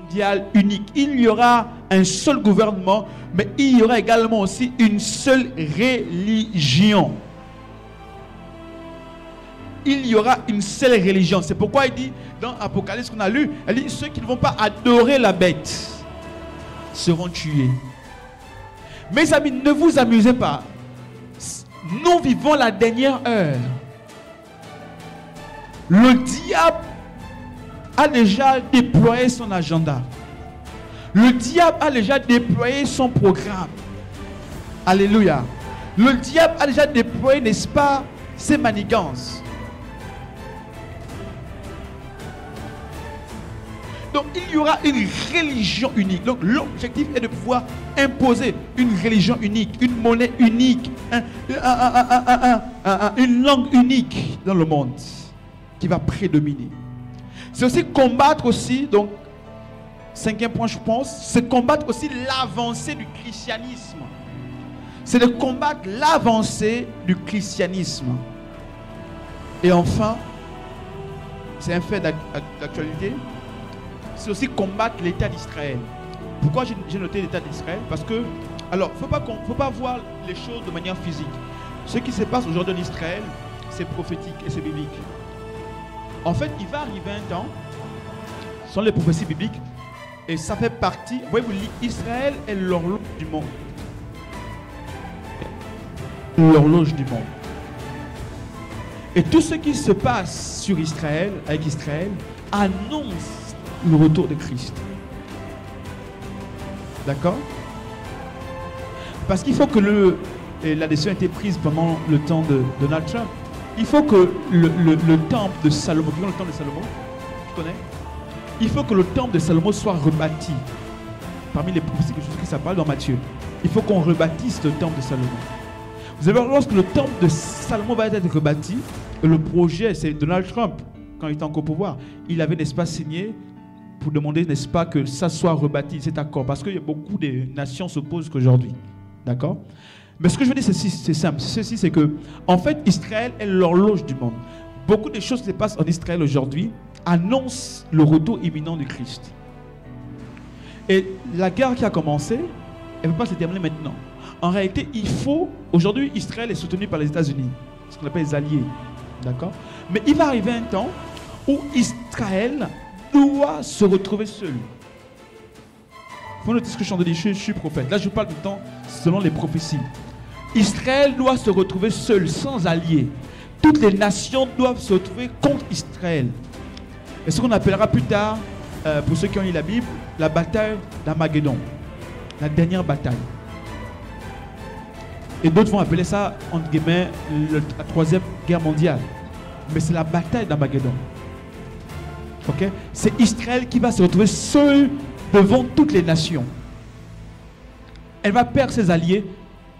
mondial unique. Il y aura un seul gouvernement, mais il y aura également aussi une seule religion. Il y aura une seule religion. C'est pourquoi il dit dans Apocalypse qu'on a lu, il dit ceux qui ne vont pas adorer la bête seront tués. Mes amis, ne vous amusez pas. Nous vivons la dernière heure. Le diable a déjà déployé son agenda. Le diable a déjà déployé son programme. Alléluia. Le diable a déjà déployé, n'est-ce pas, ses manigances. Donc il y aura une religion unique. Donc l'objectif est de pouvoir imposer une religion unique, une monnaie unique, une langue unique dans le monde qui va prédominer. C'est aussi combattre aussi, donc cinquième point je pense, c'est combattre aussi l'avancée du christianisme. C'est de combattre l'avancée du christianisme. Et enfin, c'est un fait d'actualité, c'est aussi combattre l'État d'Israël. Pourquoi j'ai noté l'État d'Israël? Parce que, alors, faut pas voir les choses de manière physique. Ce qui se passe aujourd'hui en Israël, c'est prophétique et c'est biblique. En fait, il va arriver un temps, ce sont les prophéties bibliques, et ça fait partie, voyez-vous, Israël est l'horloge du monde. L'horloge du monde. Et tout ce qui se passe sur Israël, avec Israël, annonce le retour de Christ. D'accord? Parce qu'il faut que la décision a été prise pendant le temps de Donald Trump. Il faut que le temple de Salomon, le temple de Salomon, tu connais? Il faut que le temple de Salomon soit rebâti. Parmi les prophéties que ça parle dans Matthieu. Il faut qu'on rebâtisse le temple de Salomon. Vous allez voir, lorsque le temple de Salomon va être rebâti, le projet, c'est Donald Trump, quand il était encore au pouvoir, il avait, n'est-ce pas, signé pour demander, n'est-ce pas, que ça soit rebâti, cet accord. Parce que beaucoup de nations s'opposent qu'aujourd'hui. D'accord? Mais ce que je veux dire, c'est simple. Ceci, c'est que, en fait, Israël est l'horloge du monde. Beaucoup de choses qui se passent en Israël aujourd'hui annoncent le retour imminent du Christ. Et la guerre qui a commencé, elle ne peut pas se terminer maintenant. En réalité, aujourd'hui, Israël est soutenu par les États-Unis, ce qu'on appelle les alliés. D'accord? Mais il va arriver un temps où Israël doit se retrouver seul. Il faut noter ce que je dis, je suis prophète. Là, je parle du temps selon les prophéties. Israël doit se retrouver seul, sans alliés. Toutes les nations doivent se retrouver contre Israël. Et ce qu'on appellera plus tard, pour ceux qui ont lu la Bible, la bataille d'Armageddon. La dernière bataille. Et d'autres vont appeler ça, entre guillemets, la troisième guerre mondiale. Mais c'est la bataille d'Armageddon. Okay? C'est Israël qui va se retrouver seul devant toutes les nations. Elle va perdre ses alliés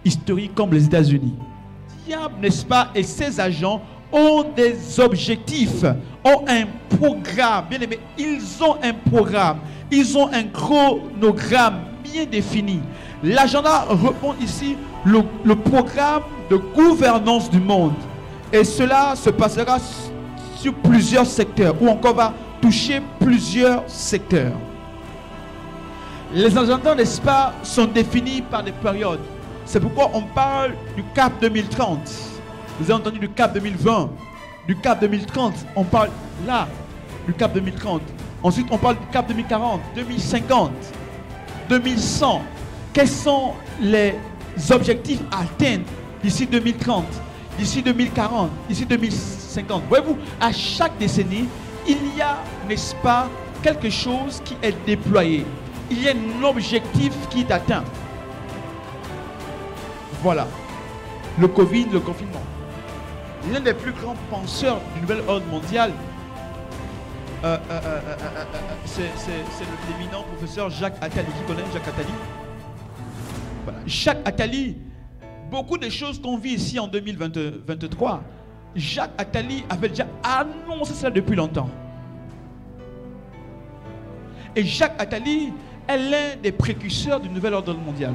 historiques comme les États-Unis. Diable, n'est-ce pas, et ses agents ont des objectifs, ont un programme. Bien aimé, ils ont un programme. Ils ont un chronogramme bien défini. L'agenda répond ici le programme de gouvernance du monde. Et cela se passera sur plusieurs secteurs, ou encore va toucher plusieurs secteurs. Les agendas, n'est-ce pas, sont définis par des périodes. C'est pourquoi on parle du cap 2030. Vous avez entendu du cap 2020, du cap 2030. On parle là du cap 2030. Ensuite, on parle du cap 2040, 2050, 2100. Quels sont les objectifs à atteindre d'ici 2030, d'ici 2040, d'ici 2050? Voyez-vous, à chaque décennie, il y a, n'est-ce pas, quelque chose qui est déployé. Il y a un objectif qui est atteint. Voilà. Le Covid, le confinement. L'un des plus grands penseurs du nouvel ordre mondial, c'est l'éminent professeur Jacques Attali. Qui connaît Jacques Attali? Voilà. Jacques Attali, beaucoup de choses qu'on vit ici en 2023, Jacques Attali avait déjà annoncé ça depuis longtemps. Et Jacques Attali est l'un des précurseurs du nouvel ordre mondial.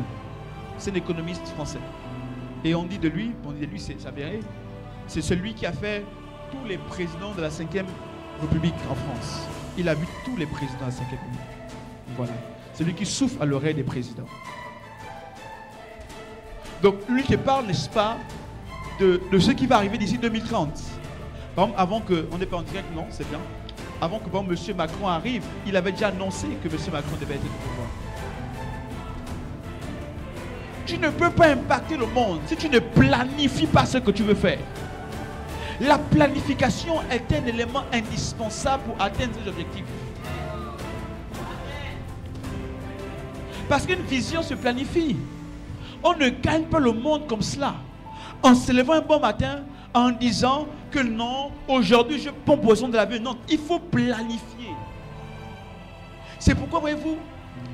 C'est un économiste français. Et on dit de lui, c'est avéré, c'est celui qui a fait tous les présidents de la 5e République en France. Il a vu tous les présidents de la 5e République. Voilà. C'est lui qui souffle à l'oreille des présidents. Donc, lui qui parle, n'est-ce pas, de ce qui va arriver d'ici 2030. Par exemple, avant que, on n'est pas en direct, non, c'est bien. Avant que bon, M. Macron arrive, il avait déjà annoncé que M. Macron devait être au pouvoir. Tu ne peux pas impacter le monde si tu ne planifies pas ce que tu veux faire. La planification est un élément indispensable pour atteindre ces objectifs. Parce qu'une vision se planifie. On ne gagne pas le monde comme cela. En se levant un bon matin, en disant que non, aujourd'hui je prends possession de la vie. Non, il faut planifier. C'est pourquoi, voyez-vous,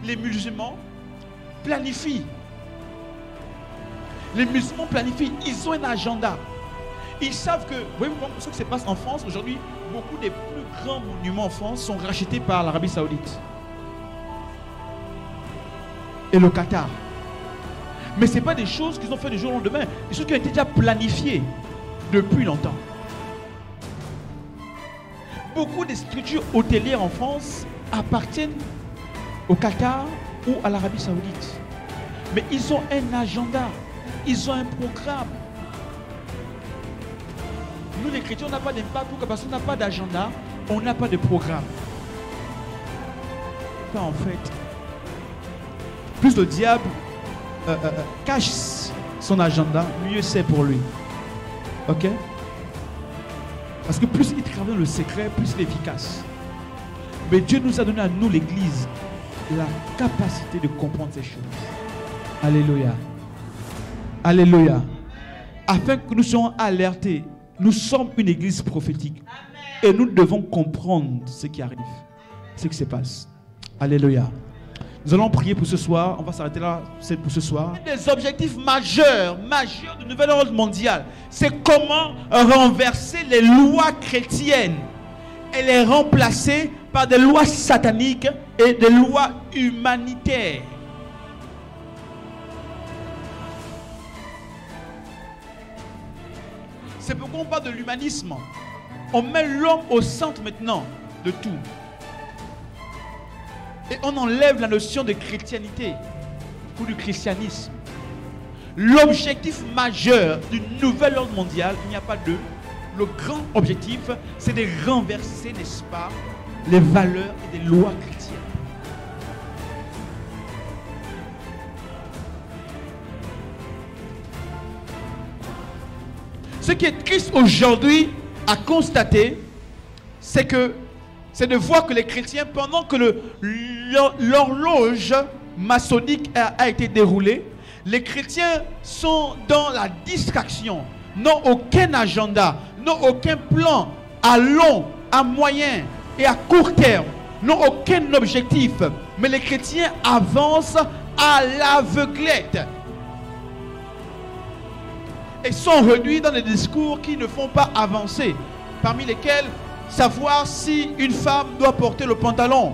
les musulmans planifient. Les musulmans planifient, ils ont un agenda. Ils savent que, voyez-vous, ce qui se passe en France, aujourd'hui, beaucoup des plus grands monuments en France sont rachetés par l'Arabie Saoudite et le Qatar. Mais ce n'est pas des choses qu'ils ont fait du jour au lendemain, des choses qui ont été déjà planifiées depuis longtemps. Beaucoup des structures hôtelières en France appartiennent au Qatar ou à l'Arabie Saoudite. Mais ils ont un agenda, ils ont un programme. Nous les chrétiens, on n'a pas d'impact parce qu'on n'a pas d'agenda, on n'a pas de programme. Ça en fait, plus le diable cache son agenda, mieux c'est pour lui. Ok? Parce que plus il travaille dans le secret, plus il est efficace. Mais Dieu nous a donné à nous, l'Église, la capacité de comprendre ces choses. Alléluia. Alléluia. Afin que nous soyons alertés, nous sommes une Église prophétique. Et nous devons comprendre ce qui arrive, ce qui se passe. Alléluia. Nous allons prier pour ce soir. On va s'arrêter là pour ce soir. Un des objectifs majeurs du nouvel ordre mondial, c'est comment renverser les lois chrétiennes et les remplacer par des lois sataniques et des lois humanitaires. C'est pourquoi on parle de l'humanisme. On met l'homme au centre maintenant de tout. Et on enlève la notion de chrétienté ou du christianisme. L'objectif majeur du nouvel ordre mondial, il n'y a pas deux. Le grand objectif, c'est de renverser, n'est-ce pas, les valeurs et les lois chrétiennes. Ce qui est triste aujourd'hui à constater, c'est de voir que les chrétiens, pendant que l'horloge maçonnique a été déroulée, les chrétiens sont dans la distraction, n'ont aucun agenda, n'ont aucun plan à long, à moyen et à court terme, n'ont aucun objectif. Mais les chrétiens avancent à l'aveuglette et sont réduits dans des discours qui ne font pas avancer, parmi lesquels savoir si une femme doit porter le pantalon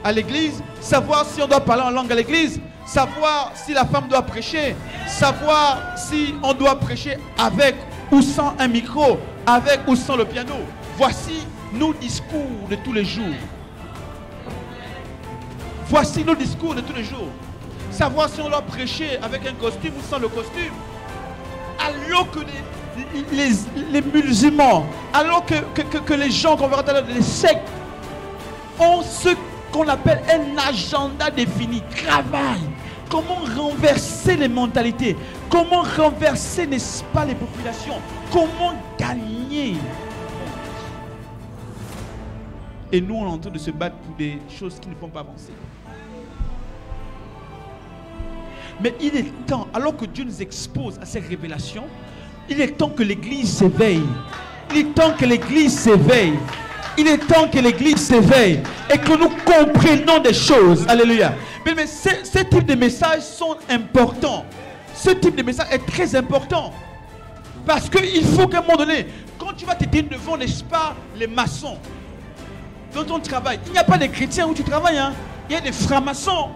à l'église, savoir si on doit parler en langue à l'église, savoir si la femme doit prêcher, savoir si on doit prêcher avec ou sans un micro, avec ou sans le piano. Voici nos discours de tous les jours. Voici nos discours de tous les jours. Savoir si on doit prêcher avec un costume ou sans le costume. Alors que les musulmans, alors que les gens qu'on verra tout à l'heure, les sectes, ont ce qu'on appelle un agenda défini, travail. Comment renverser les mentalités? Comment renverser, n'est-ce pas, les populations? Comment gagner? Et nous, on est en train de se battre pour des choses qui ne font pas avancer. Mais il est temps, alors que Dieu nous expose à ces révélations, il est temps que l'Église s'éveille. Il est temps que l'Église s'éveille. Il est temps que l'Église s'éveille et que nous comprenions des choses. Alléluia. Mais ce type de messages sont importants. Ce type de message est très important. Parce qu'il faut qu'à un moment donné, quand tu vas te tenir devant, n'est-ce pas, les maçons, dans ton travail, il n'y a pas de chrétiens où tu travailles. Hein? Il y a des francs-maçons.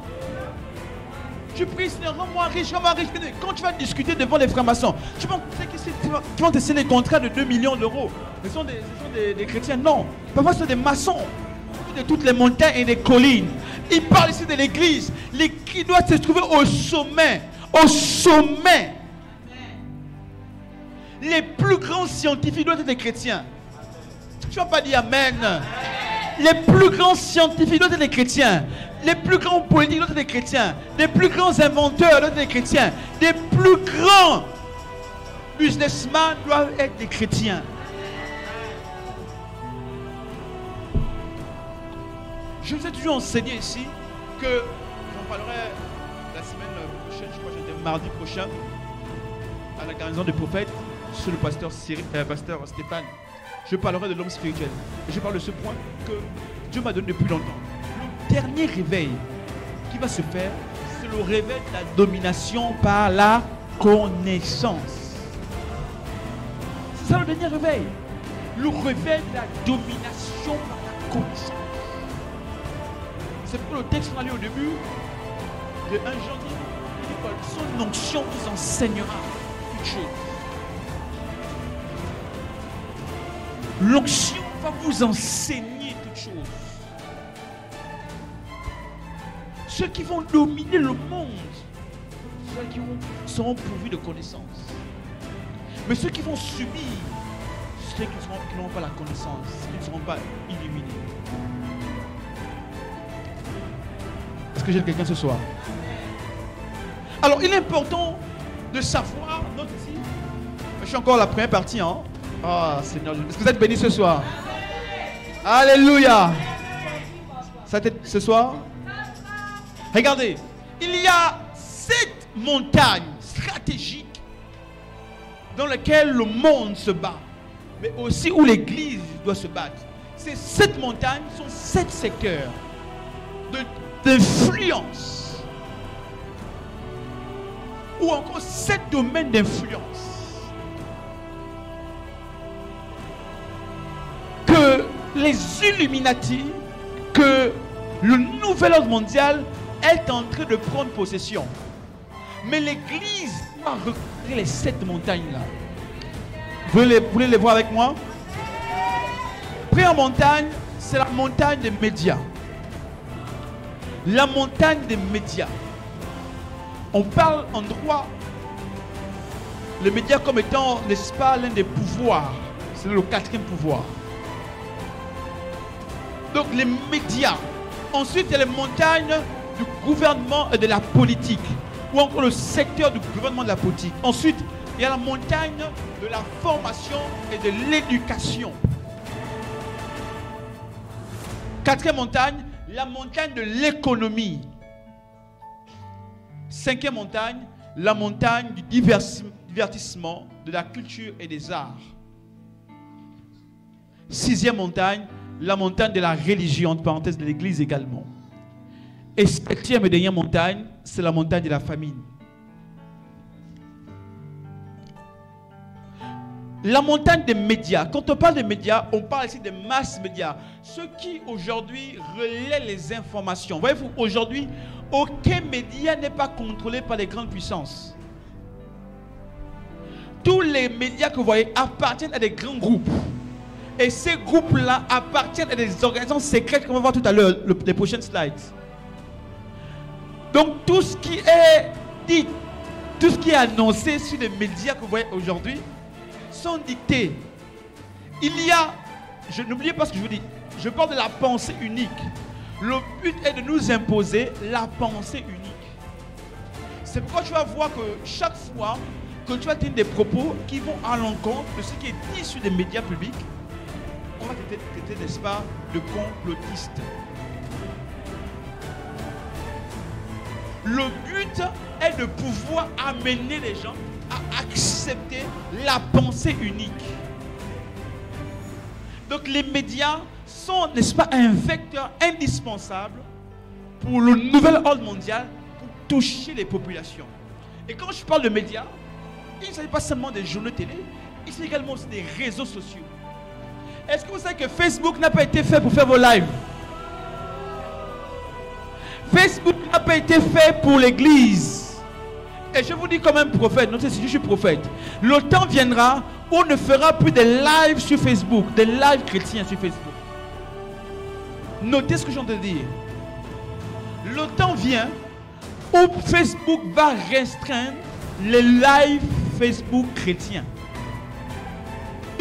Tu pries, Seigneur, rends-moi riche, rends-moi riche. Quand tu vas discuter devant les francs-maçons, tu penses qu'ils vont te signer des contrats de 2 millions d'euros. Ce sont des chrétiens. Non. Parfois, ce sont des maçons. au-dessus de toutes les montagnes et les collines. Il parle ici de l'église. L'église doit se trouver au sommet. Au sommet. Les plus grands scientifiques doivent être des chrétiens. Tu ne vas pas dire amen. Les plus grands scientifiques doivent être des chrétiens. Les plus grands politiques doivent être des chrétiens. Les plus grands inventeurs doivent être des chrétiens. Les plus grands businessmen doivent être des chrétiens. Je vous ai toujours enseigné ici que, j'en parlerai la semaine prochaine, je crois que c'était mardi prochain, à la garnison des prophètes, sur le pasteur Stéphane. Je parlerai de l'homme spirituel. Et je parle de ce point que Dieu m'a donné depuis longtemps. Le dernier réveil qui va se faire, c'est le réveil de la domination par la connaissance. C'est ça le dernier réveil. Le réveil de la domination par la connaissance. C'est pour le texte qu'on a lu au début de 1 Jean dit, son onction vous enseignera toutes choses. L'onction va vous enseigner toutes choses. Ceux qui vont dominer le monde, ceux qui seront pourvus de connaissances. Mais ceux qui vont subir, ceux qui n'auront pas la connaissance, qui ne seront pas illuminés. Est-ce que j'ai quelqu'un ce soir? Alors, il est important de savoir, note ici, je suis encore à la première partie, hein. Ah, Seigneur, est-ce que vous êtes bénis ce soir? Alléluia. Ce soir? Regardez, il y a 7 montagnes stratégiques dans lesquelles le monde se bat, mais aussi où l'Église doit se battre. Ces 7 montagnes sont 7 secteurs d'influence, ou encore 7 domaines d'influence que les Illuminati, que le nouvel ordre mondial est en train de prendre possession. Mais l'Église doit recréer les 7 montagnes là. Vous voulez les voir avec moi? Première montagne, c'est la montagne des médias. La montagne des médias. On parle en droit les médias comme étant, n'est-ce pas, l'un des pouvoirs. C'est le 4e pouvoir. Donc les médias. Ensuite, il y a les montagnes du gouvernement et de la politique. Ou encore le secteur du gouvernement et de la politique. Ensuite, il y a la montagne de la formation et de l'éducation. 4e montagne, la montagne de l'économie. 5e montagne, la montagne du divertissement, de la culture et des arts. 6e montagne, la montagne de la religion, entre parenthèses de l'église également. Et 7e et dernière montagne, c'est la montagne de la famine. La montagne des médias. Quand on parle des médias, on parle ici des masses médias. Ceux qui aujourd'hui relaient les informations. Voyez-vous, aujourd'hui, aucun média n'est pas contrôlé par les grandes puissances. Tous les médias que vous voyez appartiennent à des grands groupes. Et ces groupes-là appartiennent à des organisations secrètes qu'on va voir tout à l'heure, les prochaines slides. Donc tout ce qui est dit, tout ce qui est annoncé sur les médias que vous voyez aujourd'hui sont dictés. Il y a, n'oubliez pas ce que je vous dis, je parle de la pensée unique. Le but est de nous imposer la pensée unique. C'est pourquoi tu vas voir que chaque fois que tu vas tenir des propos qui vont à l'encontre de ce qui est dit sur les médias publics, on va traiter, n'est-ce pas, de complotiste. Le but est de pouvoir amener les gens à accepter la pensée unique. Donc les médias sont, n'est-ce pas, un vecteur indispensable pour le nouvel ordre mondial pour toucher les populations. Et quand je parle de médias, il ne s'agit pas seulement des journaux télé, il s'agit également aussi des réseaux sociaux. Est-ce que vous savez que Facebook n'a pas été fait pour faire vos lives? Facebook n'a pas été fait pour l'église. Et je vous dis comme un prophète, notez si je suis prophète, le temps viendra où on ne fera plus des lives sur Facebook, des lives chrétiens sur Facebook. Notez ce que je viens de dire. Le temps vient où Facebook va restreindre les lives Facebook chrétiens.